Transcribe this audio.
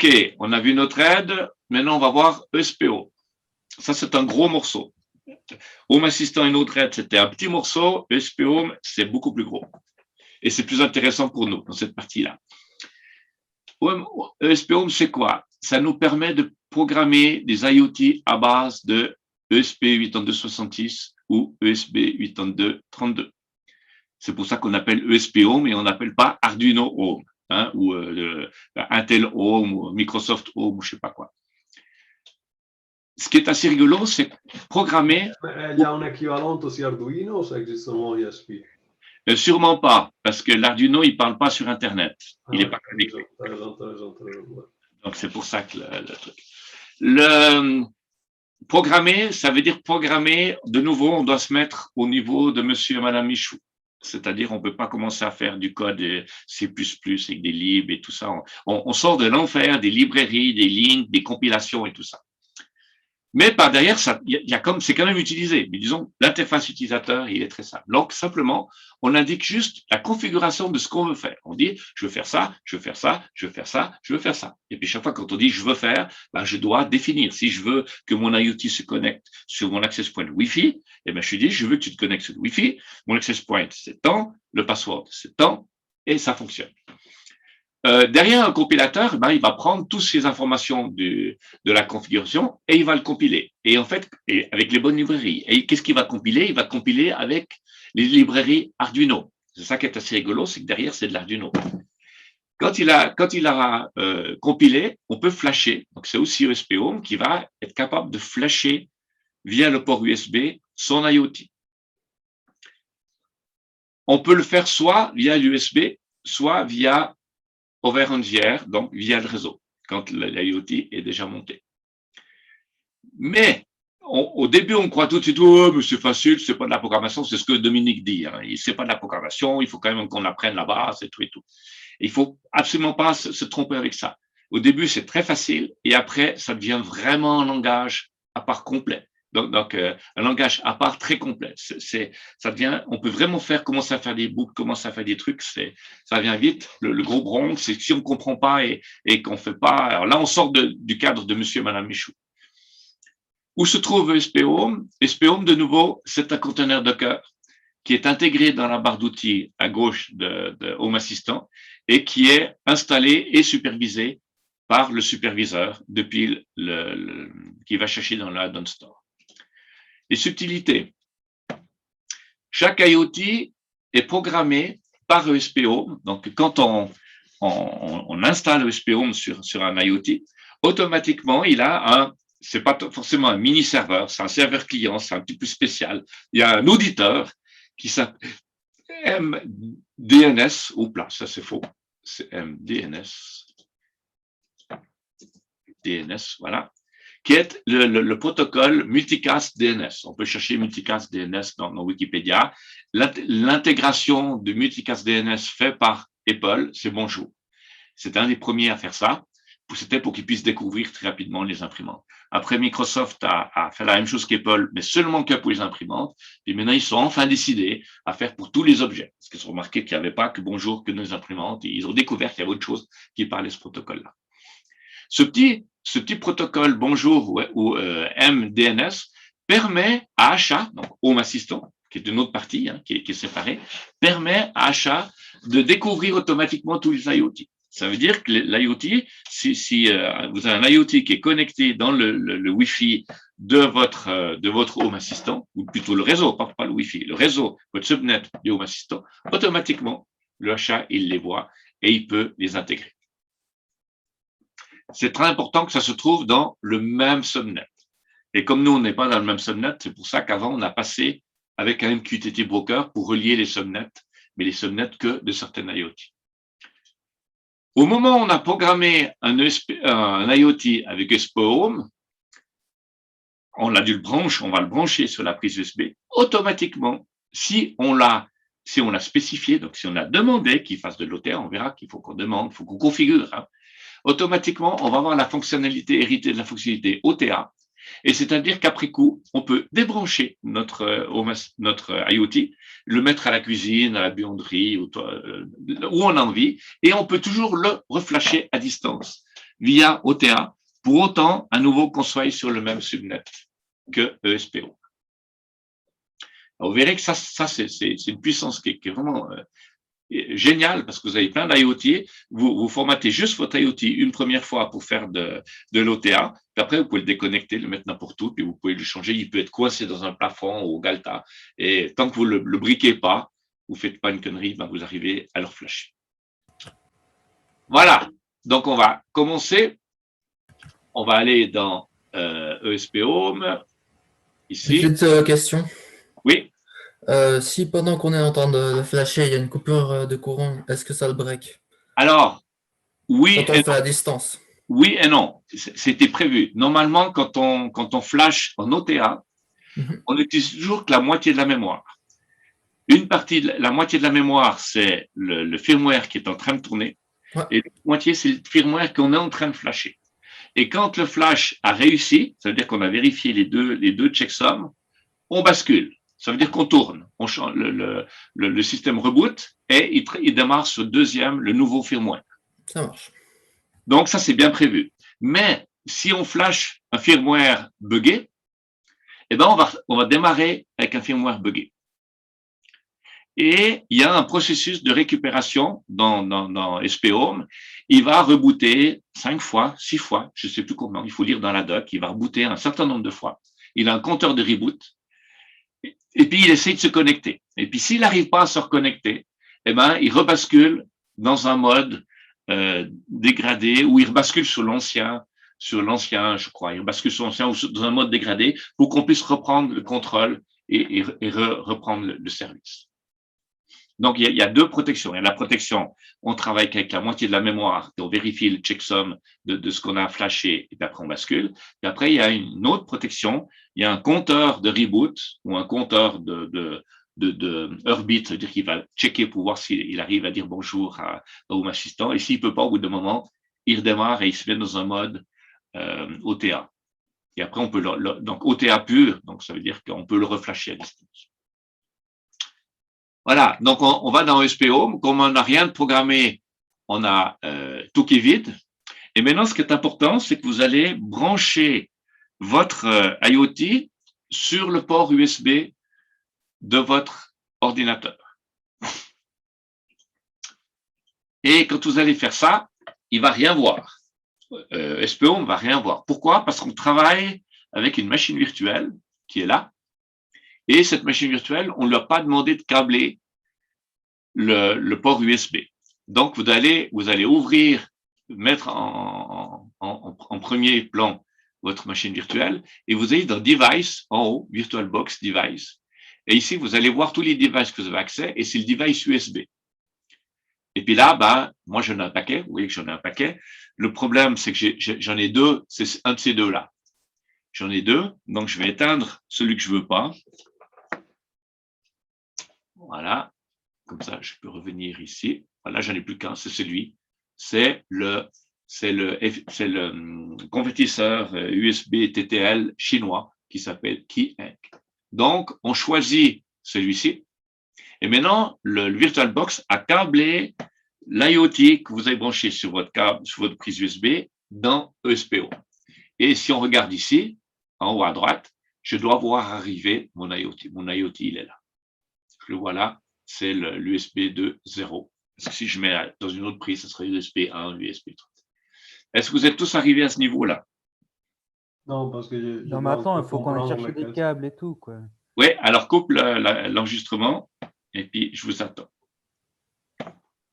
OK, on a vu notre aide. Maintenant, on va voir ESPO. Ça, c'est un gros morceau. Home Assistant et notre aide, c'était un petit morceau. ESPO, c'est beaucoup plus gros. Et c'est plus intéressant pour nous dans cette partie-là. ESPO, c'est quoi? Ça nous permet de programmer des IoT à base de ESP8266 ou ESP8232. C'est pour ça qu'on appelle ESP Home et on n'appelle pas Arduino Home, hein, ou Intel Home ou Microsoft Home ou je sais pas quoi. Ce qui est assez rigolo, c'est programmer. Il y a un équivalent aussi Arduino ou ça existe seulement ESP? Sûrement pas, parce que l'Arduino, il parle pas sur Internet. Il n'est pas connecté. Donc, c'est pour ça que le truc. Le programmer, ça veut dire programmer. De nouveau, on doit se mettre au niveau de monsieur et madame Michou. C'est-à-dire, on ne peut pas commencer à faire du code C++ avec des libs et tout ça. On sort de l'enfer, des librairies, des lignes, des compilations et tout ça. Mais par derrière, c'est quand même utilisé. Mais disons, l'interface utilisateur, il est très simple. Donc, simplement, on indique juste la configuration de ce qu'on veut faire. On dit, je veux faire ça, je veux faire ça, je veux faire ça, je veux faire ça. Et puis, chaque fois, quand on dit je veux faire, ben, je dois définir. Si je veux que mon IoT se connecte sur mon access point Wi-Fi, eh ben, je dis, je veux que tu te connectes sur le Wi-Fi. Mon access point, c'est tant, le password, c'est tant, et ça fonctionne. Derrière un compilateur, ben, il va prendre toutes ces informations de la configuration et il va le compiler. Et en fait, avec les bonnes librairies. Et qu'est-ce qu'il va compiler? Il va compiler avec les librairies Arduino. C'est ça qui est assez rigolo, c'est que derrière, c'est de l'Arduino. Quand il a compilé, on peut flasher. Donc, c'est aussi ESP Home qui va être capable de flasher via le port USB son IoT. On peut le faire soit via l'USB, soit via over NGR, donc via le réseau, quand l'IoT est déjà monté. Mais au début, on croit tout de suite, oh, mais c'est facile, c'est pas de la programmation, c'est ce que Dominique dit. Hein. C'est pas de la programmation, il faut quand même qu'on apprenne la base et tout et tout. Et il faut absolument pas se tromper avec ça. Au début, c'est très facile, et après, ça devient vraiment un langage à part complet. Donc un langage à part très complet. Ça devient, on peut vraiment commencer à faire des boucles, commencer à faire des trucs. Ça vient vite. Le gros bronze, c'est que si on comprend pas et qu'on fait pas. Alors là, on sort du cadre de Monsieur et Madame Michou. Où se trouve ESP Home? ESP Home, de nouveau, c'est un conteneur Docker qui est intégré dans la barre d'outils à gauche de Home Assistant et qui est installé et supervisé par le superviseur depuis qui va chercher dans le add-on store. Les subtilités. Chaque IoT est programmé par ESP Home. Donc, quand on installe ESP Home sur un IoT, automatiquement, il a c'est pas forcément un mini serveur, c'est un serveur client, c'est un petit peu spécial. Il y a un auditeur qui s'appelle MDNS. Oups là, ça c'est faux. C'est MDNS. DNS, voilà. Qui est le protocole Multicast DNS. On peut chercher Multicast DNS dans Wikipédia. L'intégration de Multicast DNS fait par Apple, c'est bonjour. C'est un des premiers à faire ça. C'était pour qu'ils puissent découvrir très rapidement les imprimantes. Après, Microsoft a fait la même chose qu'Apple, mais seulement que pour les imprimantes. Et maintenant, ils sont enfin décidés à faire pour tous les objets. Parce qu'ils ont remarqué qu'il n'y avait pas que bonjour, que nos imprimantes. Et ils ont découvert qu'il y avait autre chose qui parlait ce protocole-là. Ce petit protocole bonjour ou MDNS permet à Achat, donc Home Assistant, qui est une autre partie, hein, qui est séparée, permet à Achat de découvrir automatiquement tous les IoT. Ça veut dire que l'IoT, si vous avez un IoT qui est connecté dans le Wi-Fi de votre Home Assistant, ou plutôt le réseau, pas le Wi-Fi, le réseau, votre subnet du Home Assistant, automatiquement, le Achat, il les voit et il peut les intégrer. C'est très important que ça se trouve dans le même subnet. Et comme nous, on n'est pas dans le même subnet, c'est pour ça qu'avant, on a passé avec un MQTT broker pour relier les subnets, mais les subnets que de certaines IoT. Au moment où on a programmé un IoT avec ESP Home, on va le brancher sur la prise USB. Automatiquement, si on l'a spécifié, donc si on a demandé qu'il fasse de l'OTA, on verra qu'il faut qu'on demande, il faut qu'on configure. Hein. Automatiquement, on va avoir la fonctionnalité héritée de la fonctionnalité OTA. Et c'est-à-dire qu'après coup, on peut débrancher notre IoT, le mettre à la cuisine, à la buanderie, où on a envie, et on peut toujours le reflasher à distance via OTA, pour autant, à nouveau, qu'on soit sur le même subnet que ESPO. Alors, vous verrez que ça c'est une puissance qui est vraiment géniale, parce que vous avez plein d'IoT, vous formatez juste votre IoT une première fois pour faire de l'OTA, puis après vous pouvez le déconnecter, le mettre n'importe où, puis vous pouvez le changer, il peut être coincé dans un plafond ou au Galta, et tant que vous le briquez pas, vous faites pas une connerie, ben vous arrivez à le flasher. Voilà, donc on va commencer, on va aller dans ESP Home, ici. Petite question. Oui. Si pendant qu'on est en train de flasher, il y a une coupure de courant, est-ce que ça le break? Alors, oui Quand on fait à distance. Oui et non, c'était prévu. Normalement, quand on flash en OTA, on n'utilise toujours que la moitié de la mémoire. Une partie, la moitié de la mémoire, c'est le firmware qui est en train de tourner, Ouais. et la moitié, c'est le firmware qu'on est en train de flasher. Et quand le flash a réussi, ça veut dire qu'on a vérifié les deux checksums, on bascule. Ça veut dire qu'on tourne. On change, le système reboot et il démarre ce le nouveau firmware. Ça marche. Donc, ça, c'est bien prévu. Mais si on flash un firmware buggé, eh ben, on va démarrer avec un firmware buggé. Et il y a un processus de récupération dans SP Home. Il va rebooter 5 fois, 6 fois, je ne sais plus combien, il faut lire dans la doc, il va rebooter un certain nombre de fois. Il a un compteur de reboot. Et puis, il essaie de se connecter. Et puis, s'il n'arrive pas à se reconnecter, eh ben, il rebascule dans un mode dégradé, où il rebascule sur l'ancien, je crois, il bascule sur l'ancien ou dans un mode dégradé pour qu'on puisse reprendre le contrôle et reprendre le service. Donc, il y a deux protections. Il y a la protection, on travaille avec la moitié de la mémoire et on vérifie le checksum de ce qu'on a flashé et puis après on bascule. Et après, il y a une autre protection, il y a un compteur de reboot ou un compteur de Heartbeat, c'est-à-dire qu'il va checker pour voir s'il arrive à dire bonjour à Home Assistant. Et s'il peut pas, au bout d'un moment, il redémarre et il se met dans un mode OTA. Et après, on peut donc OTA pur, donc ça veut dire qu'on peut le reflasher à distance. Voilà, donc on va dans ESP Home. Comme on n'a rien de programmé, on a tout qui est vide. Et maintenant, ce qui est important, c'est que vous allez brancher votre IoT sur le port USB de votre ordinateur. Et quand vous allez faire ça, il va rien voir. ESP Home va rien voir. Pourquoi? Parce qu'on travaille avec une machine virtuelle qui est là. Et cette machine virtuelle, on ne lui a pas demandé de câbler le port USB. Donc, vous allez ouvrir, mettre en premier plan votre machine virtuelle et vous allez dans Device, en haut, VirtualBox Device. Et ici, vous allez voir tous les devices que vous avez accès et c'est le device USB. Et puis là, ben, moi, j'en ai un paquet. Vous voyez que j'en ai un paquet. Le problème, c'est que j'en ai deux. C'est un de ces deux-là. J'en ai deux. Donc, je vais éteindre celui que je veux pas. Voilà. Comme ça, je peux revenir ici. Voilà, j'en ai plus qu'un. C'est celui. C'est le convertisseur USB TTL chinois qui s'appelle Keyink. Donc, on choisit celui-ci. Et maintenant, le VirtualBox a câblé l'IoT que vous avez branché sur votre câble, sur votre prise USB dans ESPO. Et si on regarde ici, en haut à droite, je dois voir arriver mon IoT. Mon IoT, il est là. Je le vois là, c'est l'USB 2.0. Parce que si je mets dans une autre prise, ce serait USB 1, USB 3. Est-ce que vous êtes tous arrivés à ce niveau-là? Non, parce que non, mais attends, il faut qu'on aille chercher des câbles et tout, quoi. Oui, alors coupe l'enregistrement et puis je vous attends.